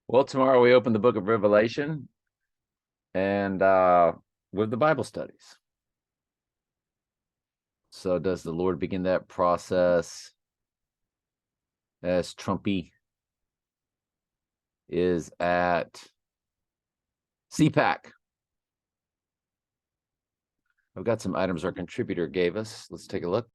Well, tomorrow we open the book of Revelation and with the Bible studies. So does the Lord begin that process as Trumpy is at Cpac? I've got some items our contributor gave us. Let's take a look.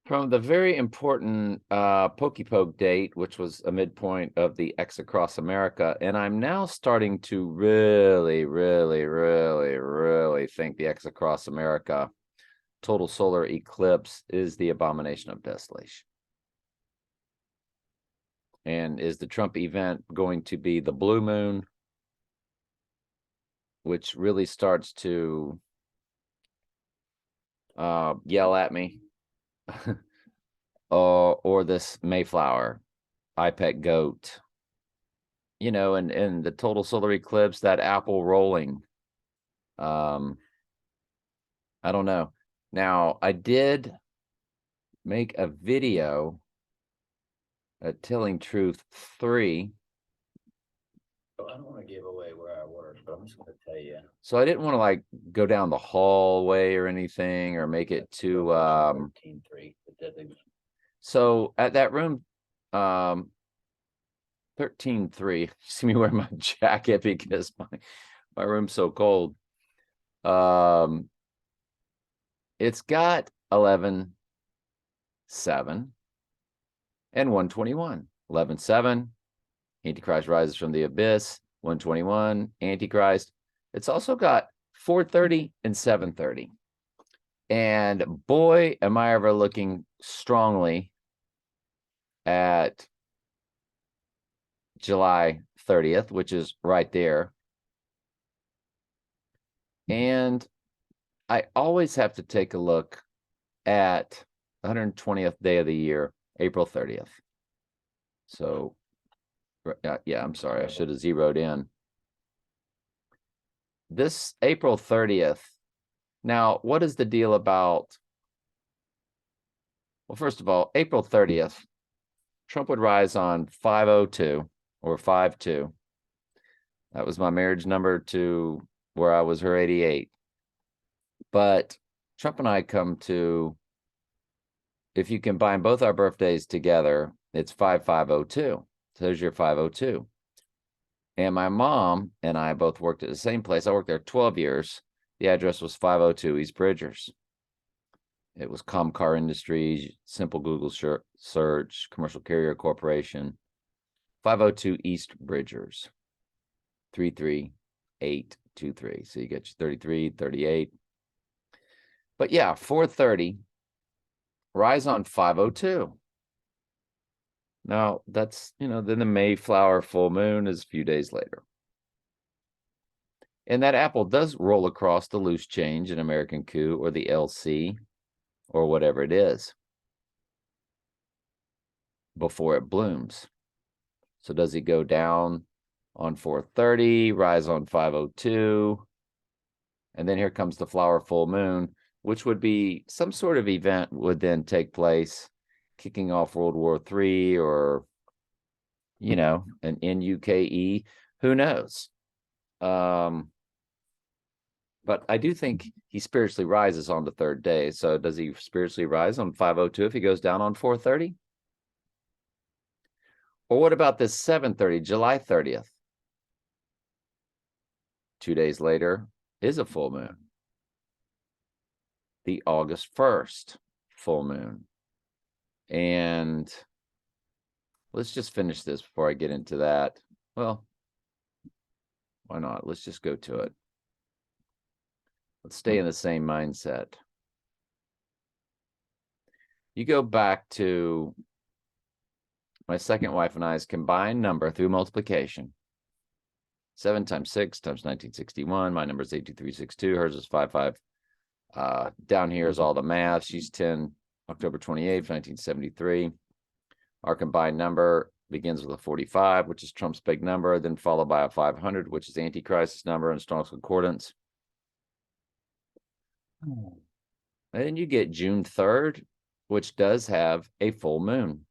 From the very important Poke date, which was a midpoint of the X across America, and I'm now starting to really think the X across America total solar eclipse is the abomination of desolation. And is the Trump event going to be the blue moon, which really starts to yell at me? Or this Mayflower, Cpac goat, and the total solar eclipse, that apple rolling. I don't know. Now, I did make a video at Telling Truth 3. I don't want to give away where I work, but I'm just going to tell you. So I didn't want to like go down the hallway or anything or make it too 13-3. So at that room 13-3, see me wear my jacket because my room's so cold. It's got 11-7 and 121. 11-7, Antichrist rises from the abyss. 121, Antichrist. It's also got 4:30 and 7:30. And boy, am I ever looking strongly at July 30th, which is right there. And I always have to take a look at the 120th day of the year, April 30th. So, yeah, I'm sorry, I should have zeroed in. This April 30th. Now, what is the deal about? Well, first of all, April 30th, Trump would rise on 502 or 52. That was my marriage number to where I was her 88. But Trump and I come to, if you combine both our birthdays together, it's 5502. So there's your 502. And my mom and I both worked at the same place. I worked there 12 years. The address was 502 East Bridgers. It was Comcar Industries, simple Google search, Commercial Carrier Corporation, 502 East Bridgers, 33823. So you get your 33, 38. But yeah, 4:30, rise on 502. Now that's, then the Mayflower full moon is a few days later. And that apple does roll across the loose change in American Coup or the LC or whatever it is before it blooms. So does he go down on 4:30, rise on 5:02, and then here comes the flower full moon, which would be some sort of event would then take place, kicking off World War III or, an NUKE, who knows? But I do think he spiritually rises on the third day. So does he spiritually rise on 5:02 if he goes down on 4:30? Or what about this 7:30, July 30th? 2 days later is a full moon. The August 1st full moon. And let's just finish this before I get into that. Well, why not? Let's just go to it. Let's stay in the same mindset. You go back to my second wife and I's combined number through multiplication. 7 times 6 times 1961. My number is 82362. Hers is 55. Down here is all the math. She's 10, October 28th, 1973. Our combined number begins with a 45, which is Trump's big number, then followed by a 500, which is Antichrist's number in Strong's Concordance. And then you get June 3rd, which does have a full moon.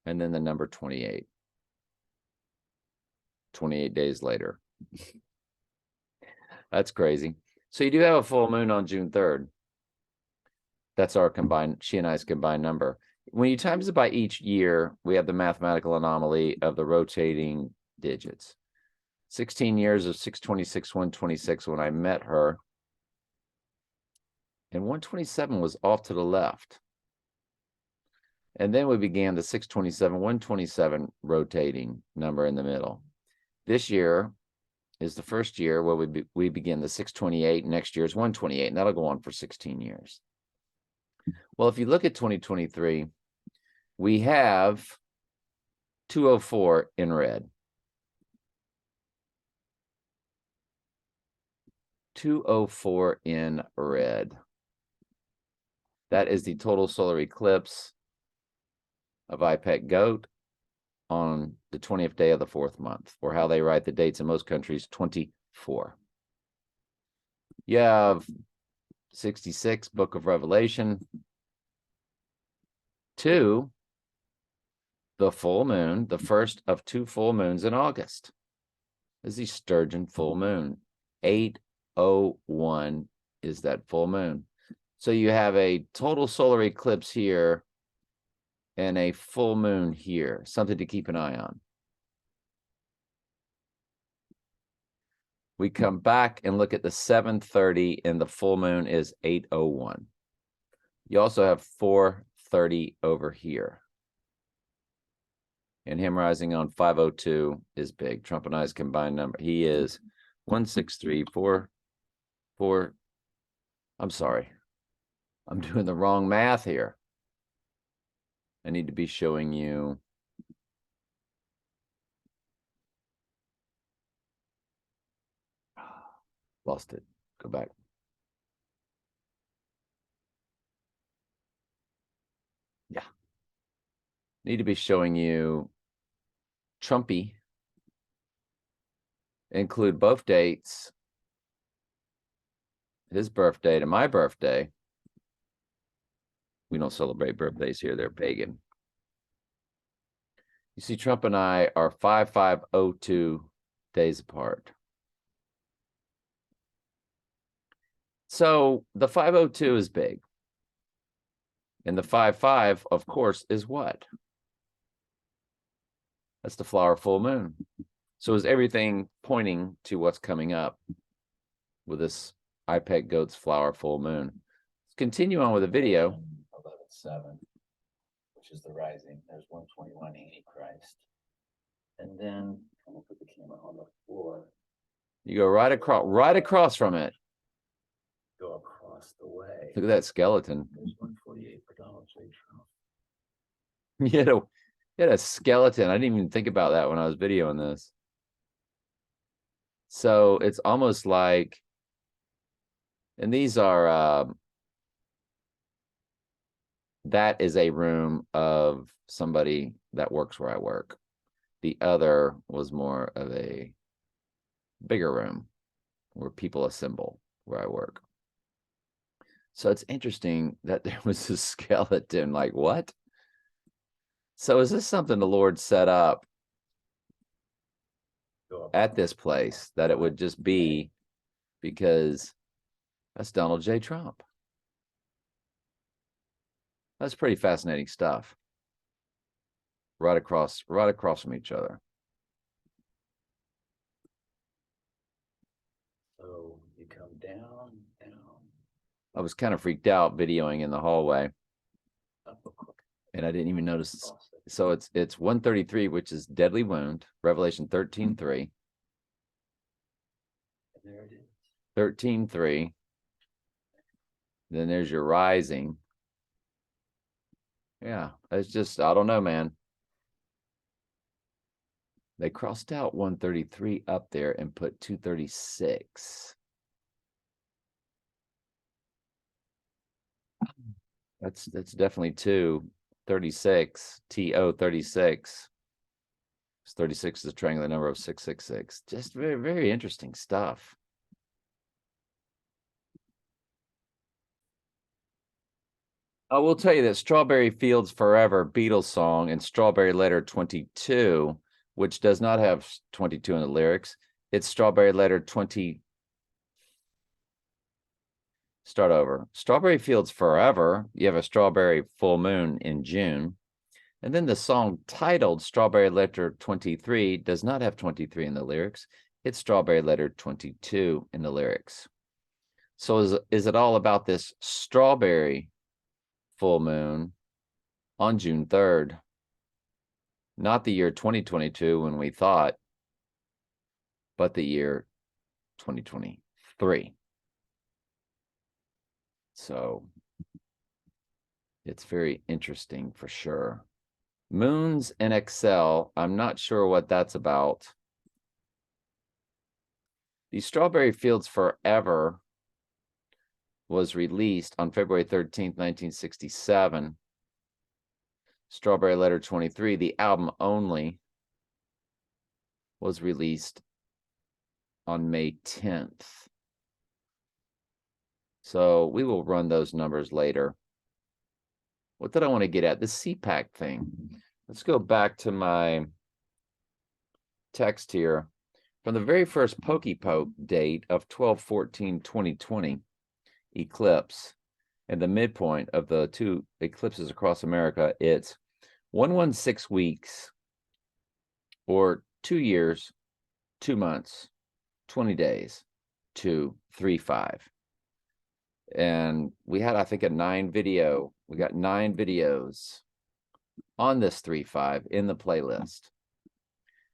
and then the number 28. 28 days later. That's crazy. So you do have a full moon on June 3rd. That's our combined, she and I's combined number. When you times it by each year, we have the mathematical anomaly of the rotating digits. 16 years of 626, 126 when I met her. And 127 was off to the left. And then we began the 627, 127 rotating number in the middle. This year is the first year where we begin the 628. Next year is 128, and that'll go on for 16 years. Well, if you look at 2023, we have 204 in red. 204 in red. That is the total solar eclipse of Cpac Goat on the 20th day of the 4th month, or how they write the dates in most countries, 24. You have 66, Book of Revelation, 2, the full moon, the first of 2 full moons in August, is the Sturgeon full moon. 801 is that full moon. So you have a total solar eclipse here and a full moon here, something to keep an eye on. We come back and look at the 7:30, and the full moon is 801. You also have 4:30 over here. And him rising on 502 is big. Trump and I's combined number. He is 16344. I'm sorry. I'm doing the wrong math here. I need to be showing you. Lost it. Go back. Yeah. Need to be showing you Trumpy. Include both dates. His birthday to my birthday. We don't celebrate birthdays here. They're pagan. You see, Trump and I are 5502 days apart. So the 502 is big. And the 55, of course, is what? That's the flower full moon. So is everything pointing to what's coming up with this Cpac Goat's flower full moon? Let's continue on with the video. 11:7, which is the rising. There's 121 Antichrist. And then I'm gonna put the camera on the floor. You go right across from it. Go across the way. Look at that skeleton. There's 148 for Donald J. Trump. You had a skeleton. I didn't even think about that when I was videoing this. So it's almost like, and these are, that is a room of somebody that works where I work. The other was more of a bigger room where people assemble where I work. So it's interesting that there was a skeleton. Like, what? So is this something the Lord set up at this place, that it would just be because that's Donald J. Trump? That's pretty fascinating stuff. Right across from each other. So you come down. I was kind of freaked out videoing in the hallway, Up a quick. and I didn't even notice. So it's 133, which is deadly wound, Revelation 13:3. And there it is. 13:3. Then there's your rising. Yeah, it's just, I don't know, man. They crossed out 133 up there and put 236. That's definitely 236. TO 36. 36 is a triangular number of 666. Just very, very interesting stuff. I will tell you that Strawberry Fields Forever, Beatles song, and Strawberry Letter 22, which does not have 22 in the lyrics. It's Strawberry Letter 20. Start over. Strawberry Fields Forever, you have a strawberry full moon in June. And then the song titled Strawberry Letter 23 does not have 23 in the lyrics. It's Strawberry Letter 22 in the lyrics. So is it all about this strawberry full moon on June 3rd? Not the year 2022 when we thought, but the year 2023. So it's very interesting for sure. Moons in Excel, I'm not sure what that's about. The Strawberry Fields Forever was released on February 13th, 1967. Strawberry Letter 23, the album only, was released on May 10th. So we will run those numbers later. What did I want to get at? The Cpac thing. Let's go back to my text here. From the very first Pokey Poke date of 12/14/2020 eclipse, and the midpoint of the two eclipses across America, it's 116 weeks, or 2 years, 2 months, 20 days, 235. And we had, I think, we got 9 videos on this 3-5 in the playlist,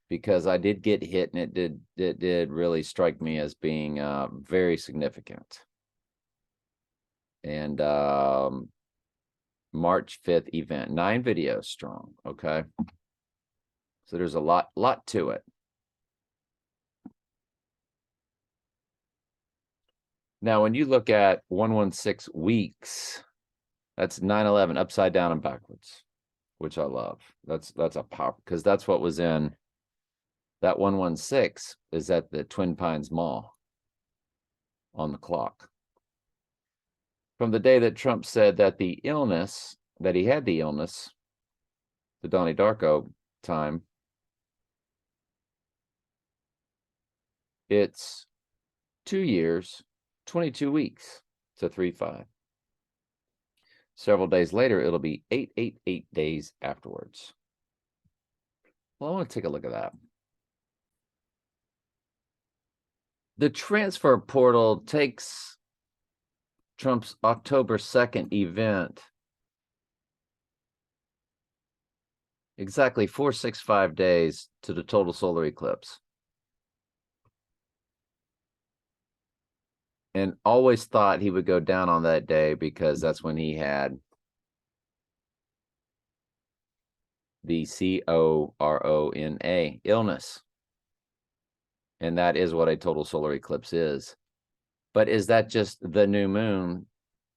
because I did get hit, and it did really strike me as being very significant. And March 5th event, 9 videos strong. Okay, so there's a lot to it. Now, when you look at 116 weeks, that's 9/11 upside down and backwards, which I love. That's a power, because that's what was in that 116 is at the Twin Pines Mall on the clock. From the day that Trump said that he had the illness, the Donnie Darko time, it's 2 years, 22 weeks to 3-5. Several days later, it'll be 888 days afterwards. Well, I want to take a look at that. The transfer portal takes Trump's October 2nd event exactly 465 days to the total solar eclipse. And always thought he would go down on that day, because that's when he had the corona illness. And that is what a total solar eclipse is. But is that just the new moon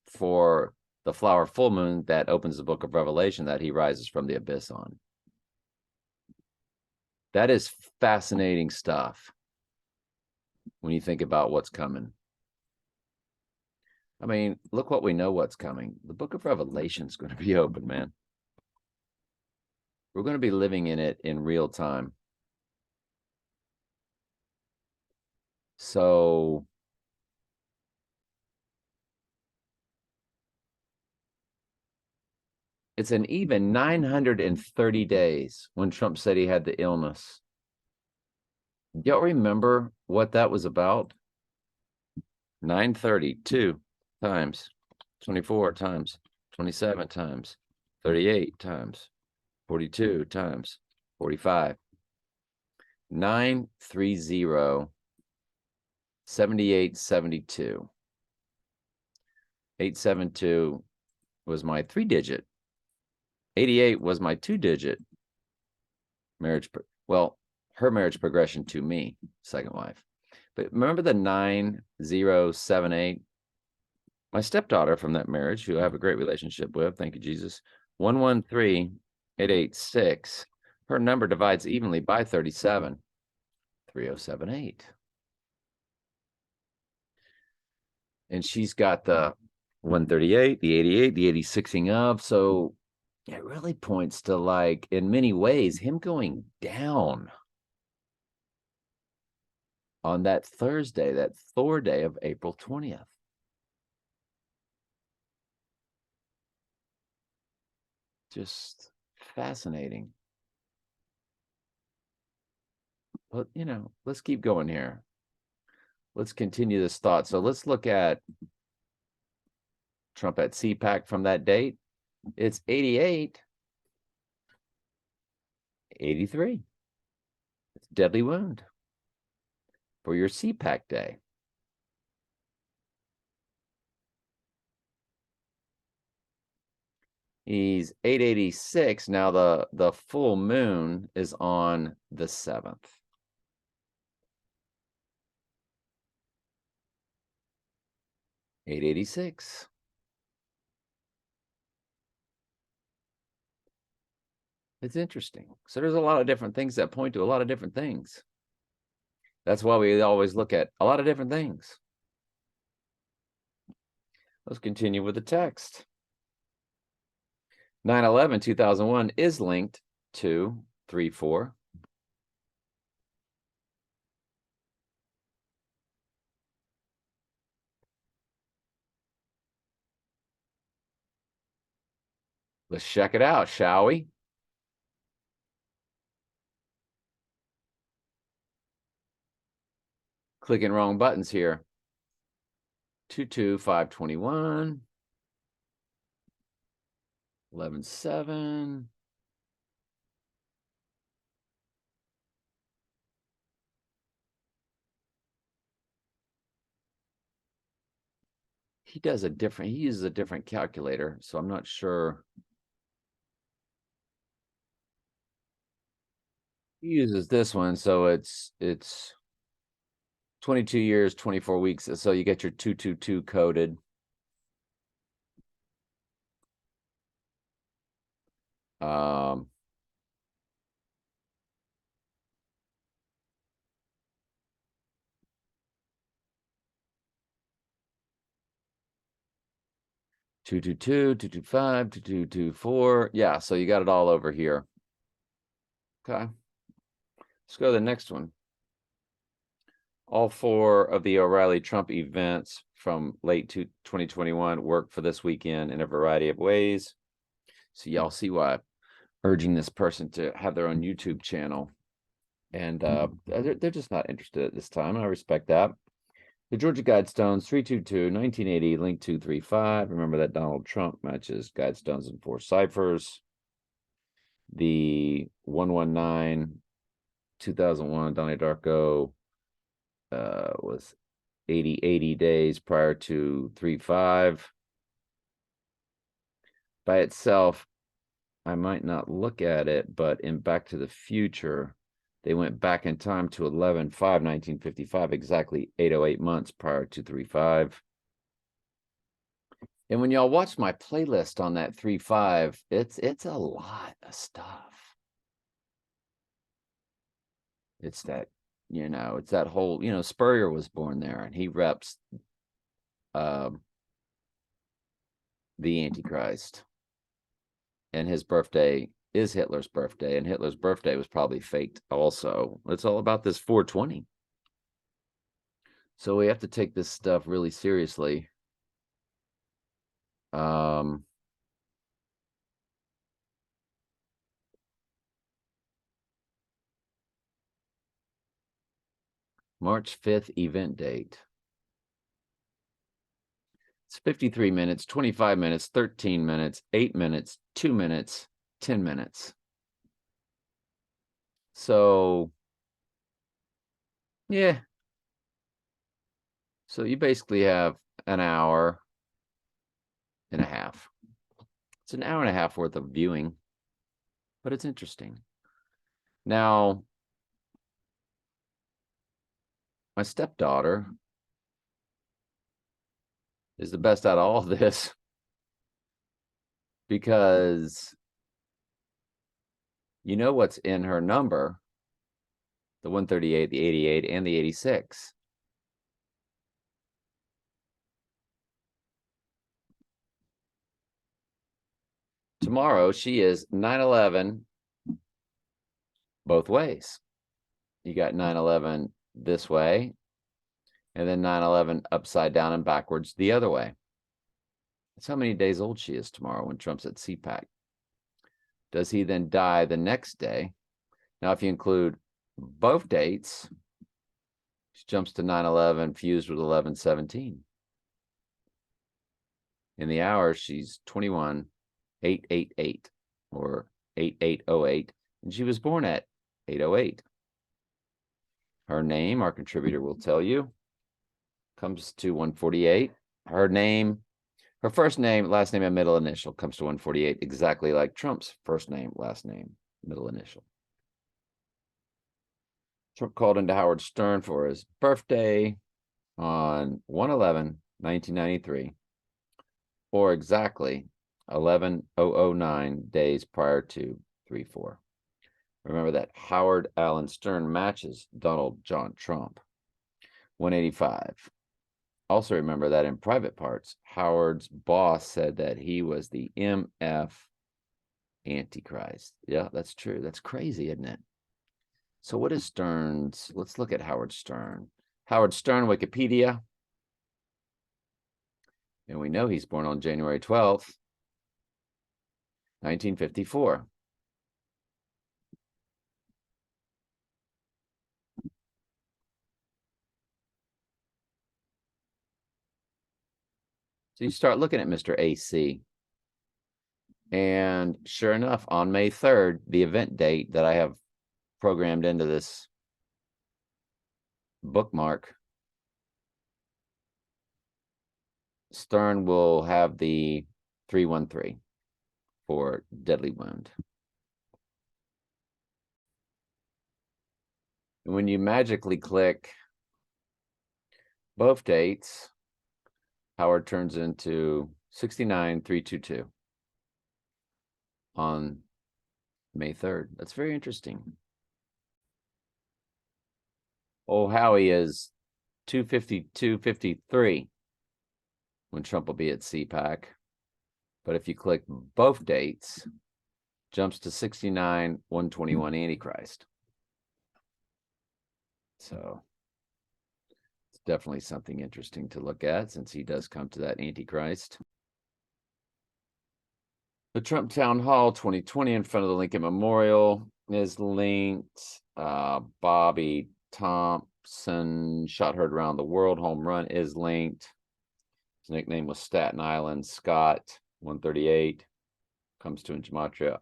for the flower full moon that opens the book of Revelation that he rises from the abyss on? That is fascinating stuff when you think about what's coming. I mean, look what we know what's coming. The book of Revelation is going to be open, man. We're going to be living in it in real time. So it's an even 930 days when Trump said he had the illness. Y'all remember what that was about? 932 times 24 times 27 times 38 times 42 times 45. 930 7872. 872 was my 3-digit. 88 was my 2-digit marriage. Well, her marriage progression to me, second wife. But remember the 9078? My stepdaughter from that marriage, who I have a great relationship with, thank you, Jesus, 113886. Her number divides evenly by 37, 3078. And she's got the 138, the 88, the 86ing up. So it really points to, like, in many ways, him going down on that Thursday, that Thor day of April 20th. Just fascinating. But, let's keep going here. Let's continue this thought. So let's look at Trump at Cpac from that date. It's 88, 83. It's deadly wound for your Cpac day. He's 886. Now the full moon is on the 7th. $886. It's interesting. So there's a lot of different things that point to a lot of different things. That's why we always look at a lot of different things. Let's continue with the text. 9/11, 2001 is linked to 3/4. Let's check it out, shall we? Clicking wrong buttons here. 22521. 11/7. He uses a different calculator, so I'm not sure. He uses this one, so it's 22 years, 24 weeks. So you get your 222 coded. Um, two, 225, 2224. Yeah, so you got it all over here. Okay. Let's go to the next one. All 4 of the O'Reilly Trump events from late 2021 work for this weekend in a variety of ways. So y'all see why I'm urging this person to have their own YouTube channel. And they're just not interested at this time. And I respect that. The Georgia Guidestones, 322, 1980, link 235. Remember that Donald Trump matches Guidestones in 4 ciphers. The 119, 2001, Donnie Darko was 80 days prior to 35. By itself, I might not look at it, but in Back to the Future, they went back in time to 11/5/1955, exactly 808 months prior to 35. And when y'all watch my playlist on that 3/5, it's a lot of stuff. It's that, it's that whole, Spurrier was born there, and he reps the Antichrist. And his birthday is Hitler's birthday, and Hitler's birthday was probably faked also. It's all about this 420. So we have to take this stuff really seriously. March 5th event date. It's 53 minutes, 25 minutes, 13 minutes, 8 minutes, 2 minutes, 10 minutes. So, yeah. So you basically have an hour and a half. It's an hour and a half worth of viewing, but it's interesting. Now, my stepdaughter is the best out of all of this because you know what's in her number, the 138, the 88, and the 86. Tomorrow, she is 9/11 both ways. You got 9/11 this way, and then 9/11 upside down and backwards the other way. That's how many days old she is tomorrow when Trump's at Cpac. Does he then die the next day? Now, if you include both dates, she jumps to 9/11 fused with 11/17. In the hour, she's 21,888 or 8808, and she was born at 808. Her name, our contributor will tell you, comes to 148. Her first name, last name, and middle initial comes to 148, exactly like Trump's first name, last name, middle initial. Trump called into Howard Stern for his birthday on 1/11/1993, or exactly 11,009 days prior to 3/4. Remember that Howard Allen Stern matches Donald John Trump. 185. Also remember that in private parts, Howard's boss said that he was the MF Antichrist. Yeah, that's true. That's crazy, isn't it? So what is Stern's? Let's look at Howard Stern. Howard Stern, Wikipedia. And we know he's born on January 12th, 1954. So you start looking at Mr. AC. And sure enough, on May 3rd, the event date that I have programmed into this bookmark, Stern will have the 313 for deadly wound. And when you magically click both dates, Howard turns into 69,322 on May 3rd. That's very interesting. Oh, Howie is 252.53 when Trump will be at Cpac. But if you click both dates, jumps to 69,121 Antichrist. So it's definitely something interesting to look at since he does come to that Antichrist. The Trump Town Hall 2020 in front of the Lincoln Memorial is linked. Bobby Thompson, shot heard around the world, home run is linked. His nickname was Staten Island Scott, 138, comes to in gematria.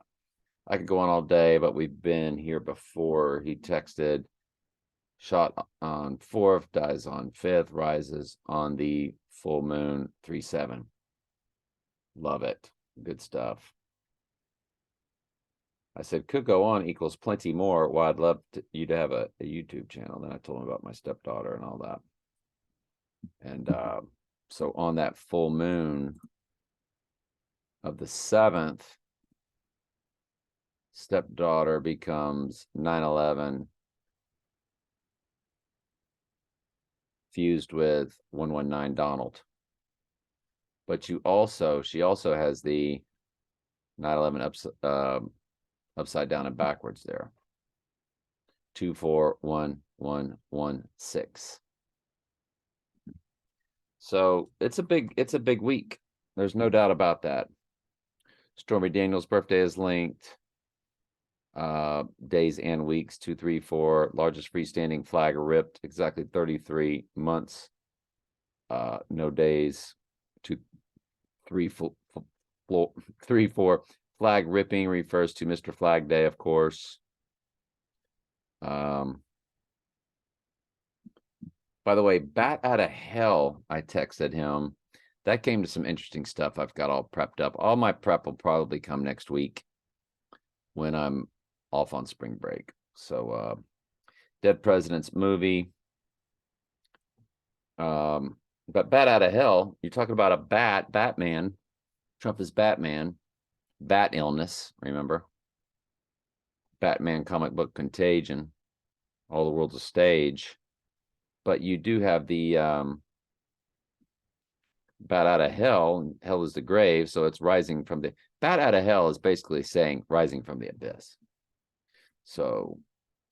I could go on all day, but we've been here before. He texted, shot on 4th, dies on 5th, rises on the full moon, 3/7. Love it. Good stuff. I said, could go on equals plenty more. Well, I'd love you to have a YouTube channel. Then I told him about my stepdaughter and all that. And so on that full moon of the 7th, stepdaughter becomes 9/11 fused with 119 Donald. But she also has the 9/11 upside down and backwards there. 241116. So it's a big week. There's no doubt about that. Stormy Daniels' birthday is linked. Days and weeks, 2, 3, 4. Largest freestanding flag ripped, exactly 33 months. No days. 2, 3, 4. Flag ripping refers to Mr. Flag Day, of course. By the way, Bat Out of Hell, I texted him. That came to some interesting stuff. I've got all prepped up. All my prep will probably come next week when I'm off on spring break. So Dead President's movie. But Bat Out of Hell, you're talking about a Batman. Trump is Batman. Bat illness, remember? Batman comic book Contagion. All the world's a stage. But you do have the Bat Out of Hell. Hell is the grave, so it's rising from the Bat out of hell is basically saying rising from the abyss. So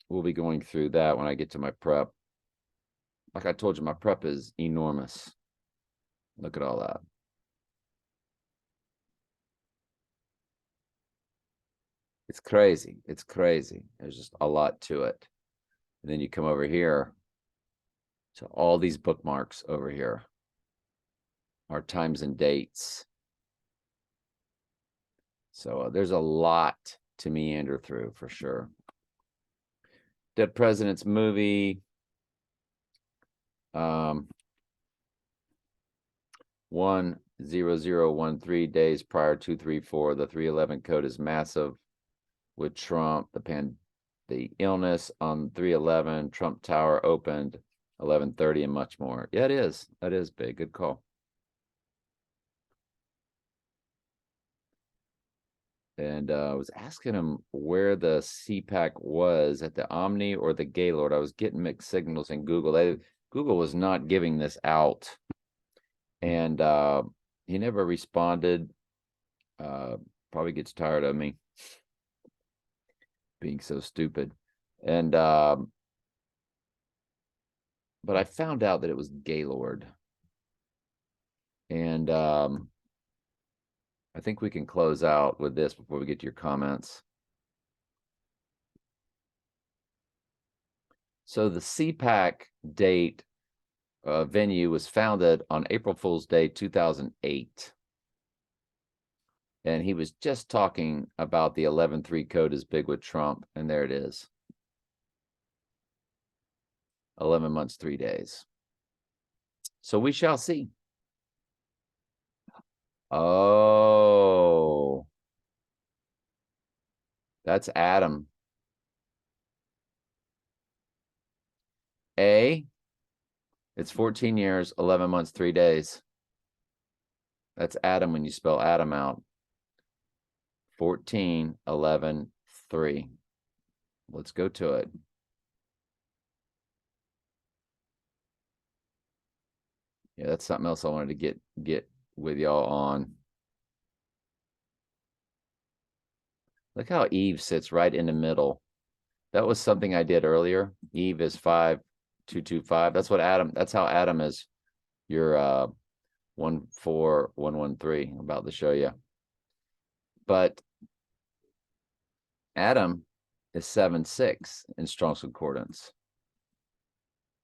we'll be going through that when I get to my prep. Like I told you, my prep is enormous. Look at all that. It's crazy. It's crazy. There's just a lot to it. And then you come over here to all these bookmarks over here, our times and dates. So there's a lot to meander through for sure. Dead President's movie. 10013 days prior, 234. The 311 code is massive with Trump. The illness on 311. Trump Tower opened 11:30 and much more. Yeah, it is. That is big. Good call. And I was asking him where the Cpac was at the Omni or the Gaylord. I was getting mixed signals in Google. Google was not giving this out, and he never responded. Probably gets tired of me being so stupid. And but I found out that it was Gaylord, and I think we can close out with this before we get to your comments. So the Cpac date venue was founded on April Fool's Day 2008. And he was just talking about the 11-3 code is big with Trump, and there it is. 11 months, 3 days. So we shall see. Oh, that's Adam. It's 14 years, 11 months, 3 days. That's Adam when you spell Adam out. 14, 11, 3. Let's go to it. Yeah, that's something else I wanted to get with y'all on. Look how Eve sits right in the middle. That was something I did earlier. Eve is 5225. That's how Adam is your 14113. I'm about to show you. But Adam is 7-6 in Strong's Concordance.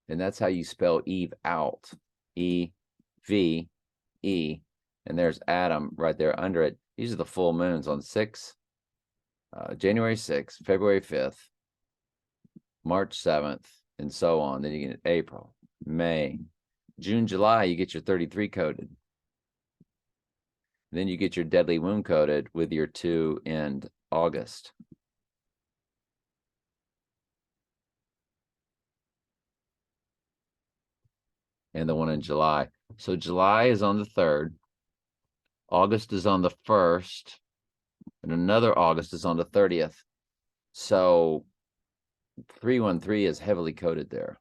And that's how you spell Eve out. E-V-E. And there's Adam right there under it. These are the full moons on January 6th, February 5th, March 7th, and so on. Then you get April, May, June, July, you get your 33 coded. Then you get your deadly wound coded with your 2 in August. And the one in July. So July is on the 3rd. August is on the 1st. And another August is on the 30th. So 313 is heavily coded there.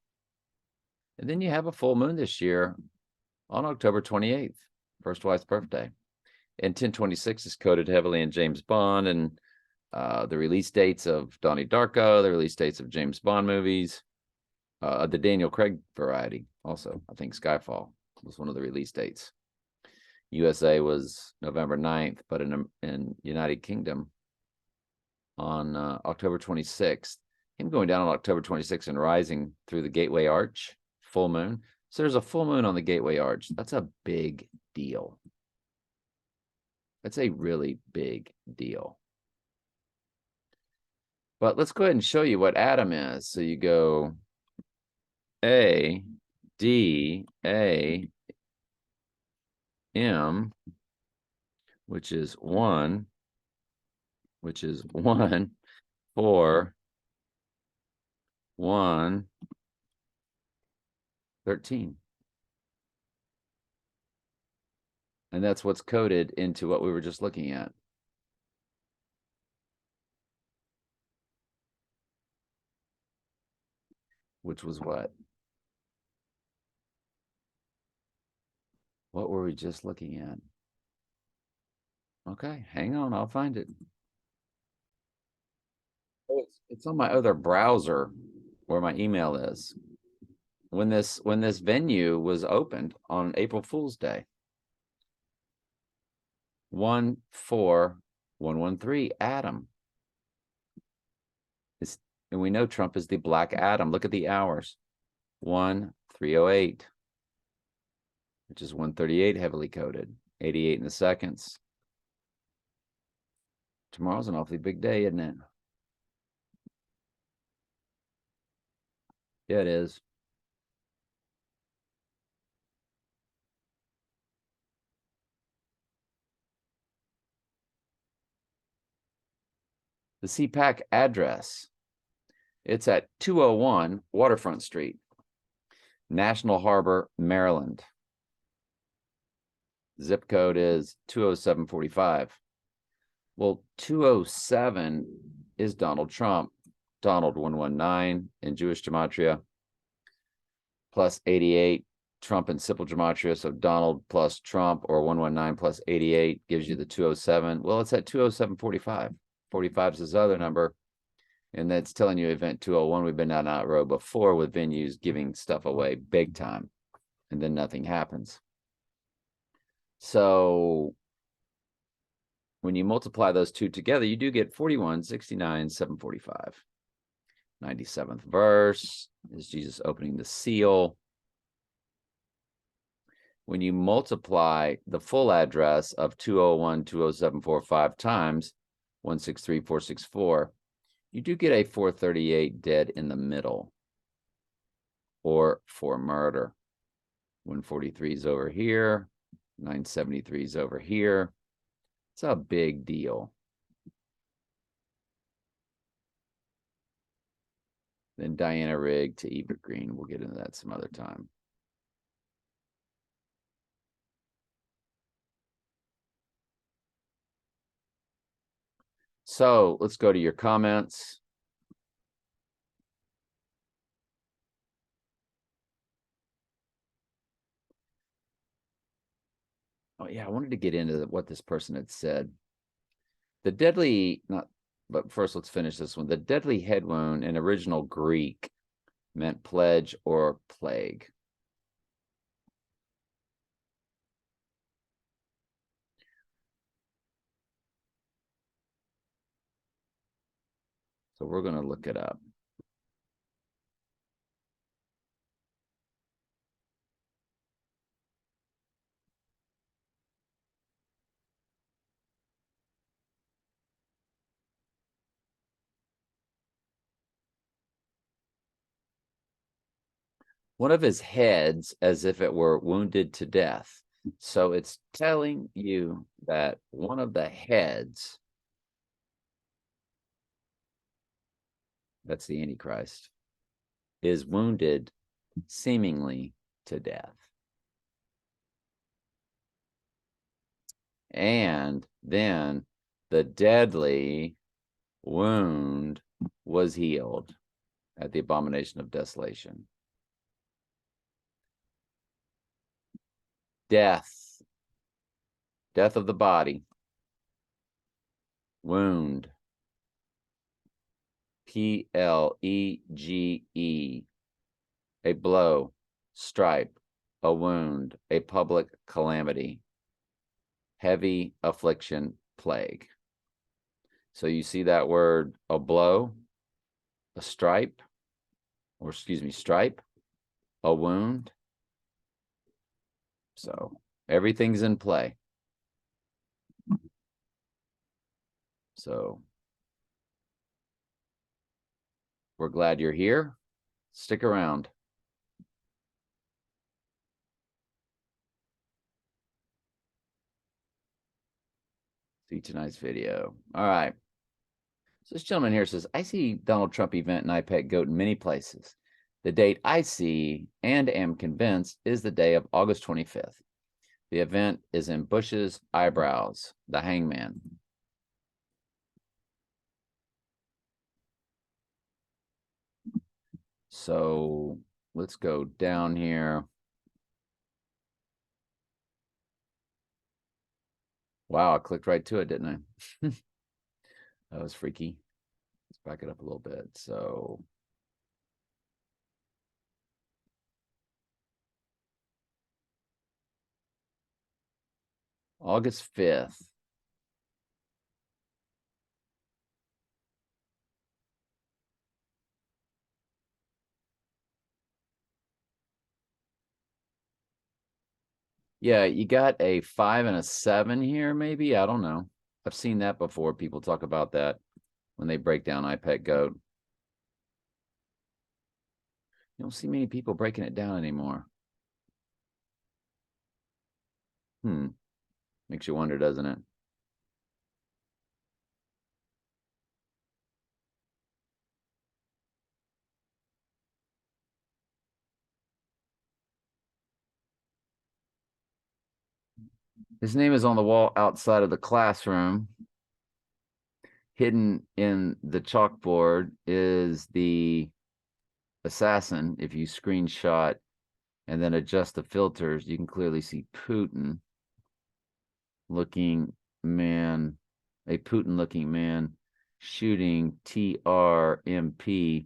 And then you have a full moon this year on October 28th, first wife's birthday. And 1026 is coded heavily in James Bond and the release dates of Donnie Darko, the release dates of James Bond movies, the Daniel Craig variety. Also, I think Skyfall was one of the release dates. USA was November 9th, but in United Kingdom on October 26th. Him going down on October 26th and rising through the Gateway Arch, full moon. So there's a full moon on the Gateway Arch. That's a big deal. That's a really big deal. But let's go ahead and show you what Adam is. So you go A, D, A, M, which is 1, 4, 1, 13. And that's what's coded into what we were just looking at. Which was what? What were we just looking at? Okay, hang on, I'll find it. Oh, it's on my other browser where my email is. When this venue was opened on April Fool's Day. 14113 Adam. It's, and we know Trump is the Black Adam. Look at the hours. 1308, which is 138 heavily coded. 88 in the seconds. Tomorrow's an awfully big day, isn't it? Yeah, it is. The Cpac address. It's at 201 Waterfront Street, National Harbor, Maryland. Zip code is 20745. Well, 207 is Donald Trump. Donald 119 in Jewish gematria, plus 88, Trump in simple gematria. So Donald plus Trump, or 119 plus 88 gives you the 207. Well, it's at 20745. 45 is his other number. And that's telling you event 201. We've been down that road before with venues giving stuff away big time, and then nothing happens. So when you multiply those two together, you do get 41, 69, 745. 97th verse is Jesus opening the seal. When you multiply the full address of 201, 20745 times 163464, you do get a 438 dead in the middle, or for murder. 143 is over here, 973 is over here. It's a big deal. Then Diana Rigg to Eva Green. We'll get into that some other time. So let's go to your comments. Oh yeah, I wanted to get into what this person had said. The deadly, but first let's finish this one. The deadly head wound in original Greek meant pledge or plague. So we're going to look it up. One of his heads as if it were wounded to death. So it's telling you that one of the heads, that's the Antichrist, is wounded seemingly to death. And then the deadly wound was healed at the abomination of desolation. Death, death of the body, wound, Plege, a blow, stripe, a wound, a public calamity, heavy affliction, plague. So you see that word, a blow, a stripe, or excuse me, stripe, a wound. So everything's in play. So we're glad you're here. Stick around. See tonight's video. All right. So this gentleman here says, I see Donald Trump event in Cpac Goat in many places. The date I see and am convinced is the day of August 25th. The event is in Bush's eyebrows, the hangman. So let's go down here. Wow, I clicked right to it, didn't I? That was freaky. Let's back it up a little bit. So August 5th. Yeah, you got a 5 and a 7 here, maybe. I don't know. I've seen that before. People talk about that when they break down Cpac Goat. You don't see many people breaking it down anymore. Makes you wonder, doesn't it? His name is on the wall outside of the classroom. Hidden in the chalkboard is the assassin. If you screenshot and then adjust the filters, you can clearly see Putin looking man, a Putin looking man shooting TRMP,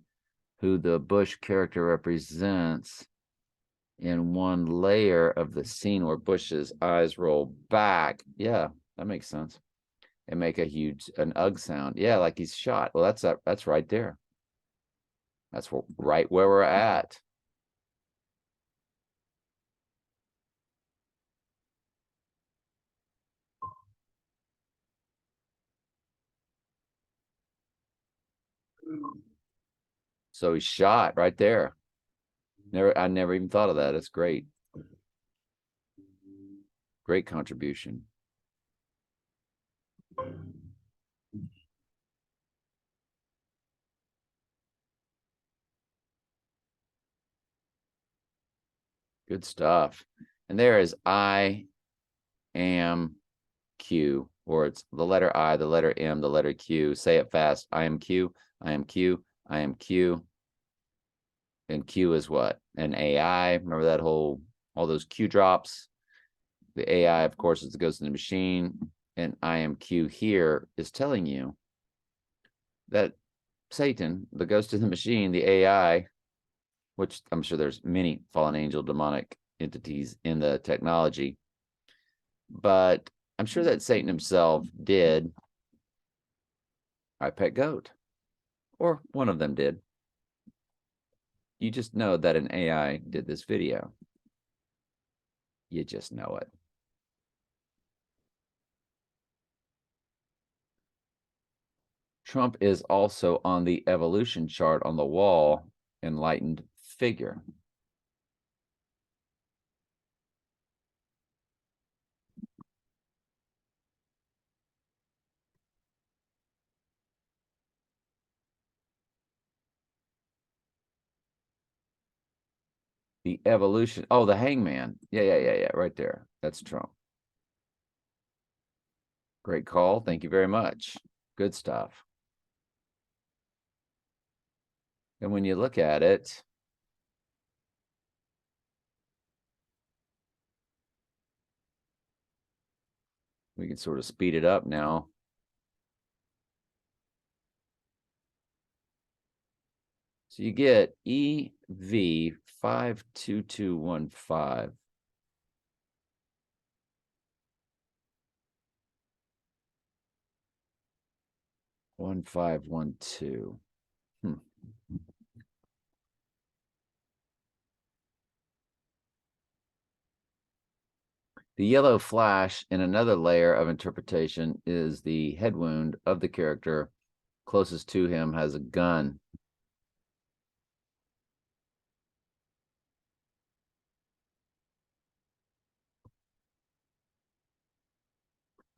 who the Bush character represents in one layer of the scene where Bush's eyes roll back. Yeah, that makes sense. And make an UGG sound. Yeah, like he's shot. Well, that's right there. That's right where we're at. So he's shot right there. I never even thought of that. That's great. Great contribution. Good stuff. And there is I am Q, or it's the letter I, the letter M, the letter Q. Say it fast. I am Q, I am Q, I am Q. And Q is what? An AI. Remember that all those Q drops? The AI, of course, is the ghost in the machine. And I am Q here is telling you that Satan, the ghost in the machine, the AI, which I'm sure there's many fallen angel demonic entities in the technology, but I'm sure that Satan himself did Cpac Goat, or one of them did. You just know that an AI did this video. You just know it. Trump is also on the evolution chart on the wall, enlightened figure. The evolution. Oh, the hangman. Yeah. Right there. That's Trump. Great call. Thank you very much. Good stuff. And when you look at it, we can sort of speed it up now. So you get EV52215. 1512. The yellow flash in another layer of interpretation is the head wound of the character closest to him has a gun.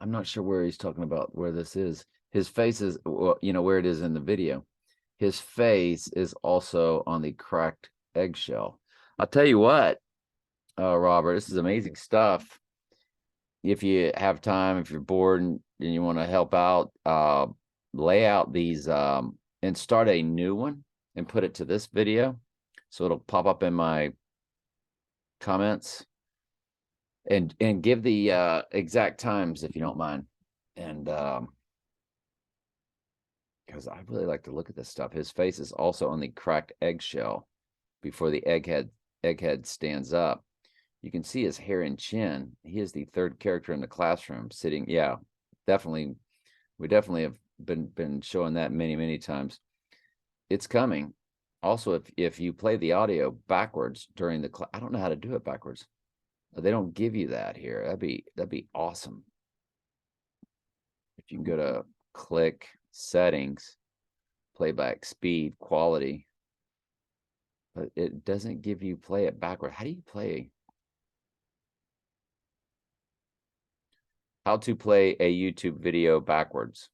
I'm not sure where he's talking about, where this is. His face is, well, you know, where it is in the video. His face is also on the cracked eggshell. I'll tell you what, Robert, this is amazing stuff. If you have time, if you're bored and you want to help out, lay out these and start a new one and put it to this video. So it'll pop up in my comments. And give the exact times if you don't mind. And because I really like to look at this stuff. His face is also on the cracked eggshell before the egghead stands up. You can see his hair and chin. He is the third character in the classroom sitting. Yeah, definitely. We definitely have been showing that many times. It's coming. Also, if you play the audio backwards during the class, I don't know how to do it backwards. They don't give you that here. That'd be awesome. If you can go to click settings, playback speed, quality, but it doesn't give you play it backward. How do you play? How to play a YouTube video backwards?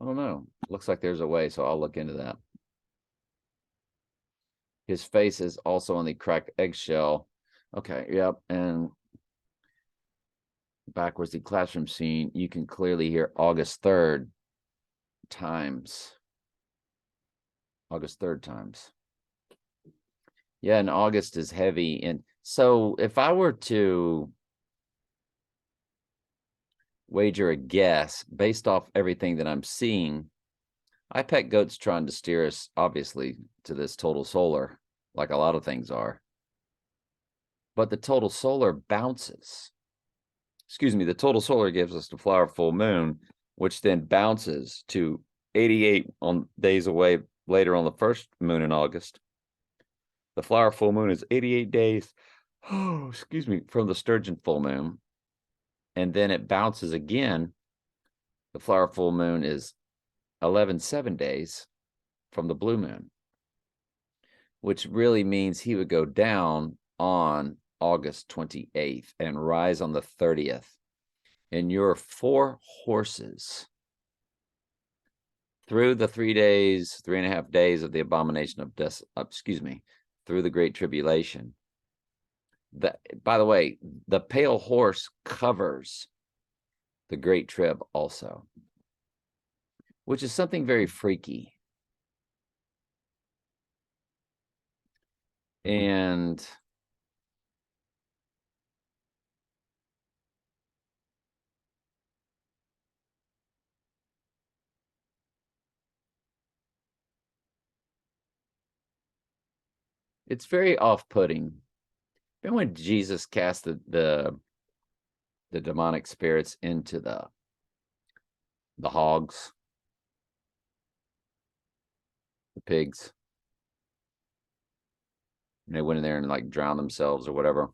I don't know. Looks like there's a way, so I'll look into that. His face is also on the cracked eggshell. Okay, yep. And backwards, the classroom scene. You can clearly hear August 3rd times. August 3rd times. Yeah, and August is heavy. And so if I were to wager a guess based off everything that I'm seeing, Cpac Goat's trying to steer us, obviously, to this total solar, like a lot of things are. But the total solar bounces. Excuse me, the total solar gives us the flower full moon, which then bounces to 88 on days away later on the first moon in August. The flower full moon is 88 days, oh, excuse me, from the sturgeon full moon. And then it bounces again. The flower full moon is 11 days from the blue moon, which really means he would go down on August 28th and rise on the 30th. And your 4 horses through the 3.5 days of the abomination of death, through the great tribulation. That, by the way, the pale horse covers the great trib also, which is something very freaky. And it's very off-putting. Remember when Jesus cast the demonic spirits into the hogs, the pigs, and they went in there and like drowned themselves or whatever.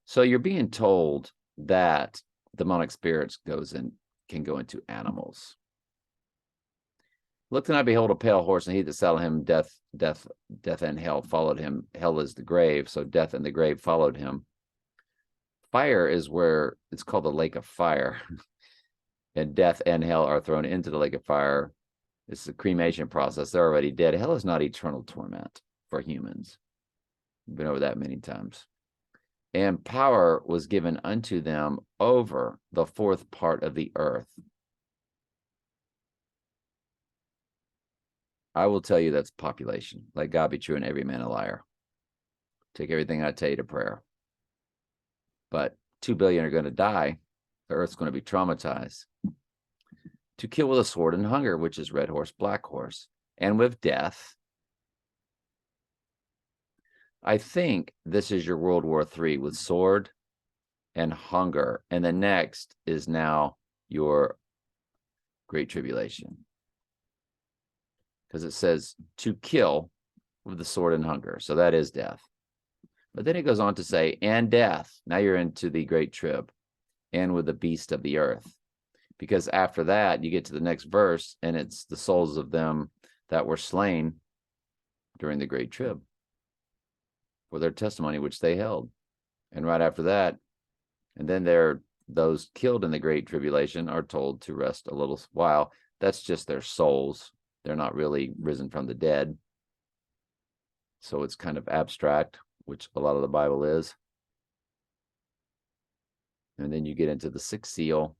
So you're being told that demonic spirits can go into animals. Looked and I behold a pale horse, and he that sat on him, death and hell followed him. Hell is the grave, so death and the grave followed him. Fire is where it's called the lake of fire. And death and hell are thrown into the lake of fire. It's the cremation process. They're already dead. Hell is not eternal torment for humans. We've been over that many times. And power was given unto them over the 4th part of the earth. I will tell you that's population. Let God be true and every man a liar. Take everything I tell you to prayer. But 2 billion are going to die. The earth's going to be traumatized. To kill with a sword and hunger, which is red horse, black horse, and with death. I think this is your World War III with sword and hunger. And the next is now your Great Tribulation. Because it says to kill with the sword and hunger. So that is death. But then it goes on to say, and death. Now you're into the Great Trib, and with the beast of the earth. Because after that, you get to the next verse, and it's the souls of them that were slain during the Great Trib for their testimony, which they held. And right after that, and then those killed in the Great Tribulation are told to rest a little while. That's just their souls. They're not really risen from the dead. So it's kind of abstract, which a lot of the Bible is. And then you get into the 6th seal,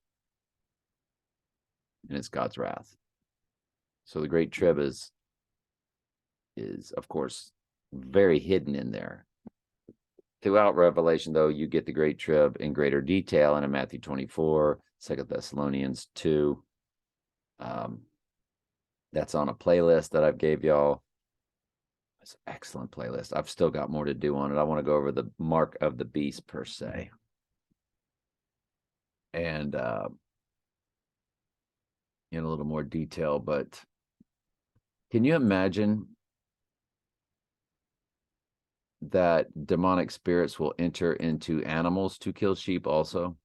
and it's God's wrath. So the Great Trib is of course very hidden in there. Throughout Revelation, though, you get the Great Trib in greater detail, and in Matthew 24, 2 Thessalonians 2. That's on a playlist that I've gave y'all. It's an excellent playlist. I've still got more to do on it. I want to go over the mark of the beast per se. And in a little more detail, but can you imagine that demonic spirits will enter into animals to kill sheep also?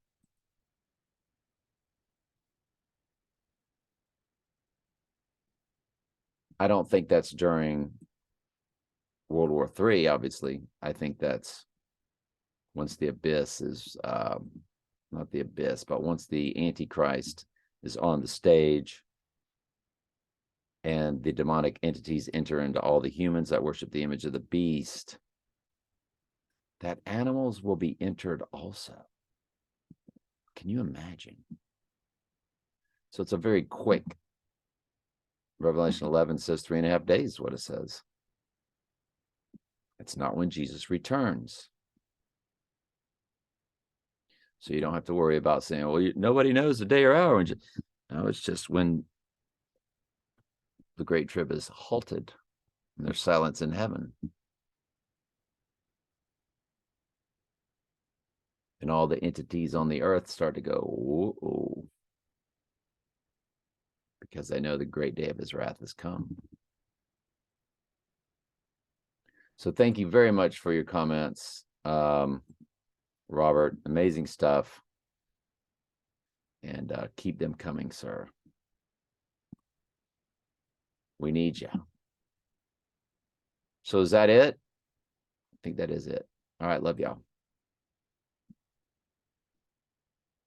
I don't think that's during World War III, obviously. I think that's once the abyss is, not the abyss, but once the Antichrist is on the stage and the demonic entities enter into all the humans that worship the image of the beast, that animals will be entered also. Can you imagine? So it's a very quick. Revelation 11 says 3.5 days, what it says. It's not when Jesus returns. So you don't have to worry about saying, well, nobody knows the day or hour. No, it's just when the Great Trib is halted and there's silence in heaven. And all the entities on the earth start to go, whoa, because they know the great day of his wrath has come. So thank you very much for your comments, Robert. Amazing stuff. And keep them coming, sir. We need you. So is that it? I think that is it. All right, love y'all.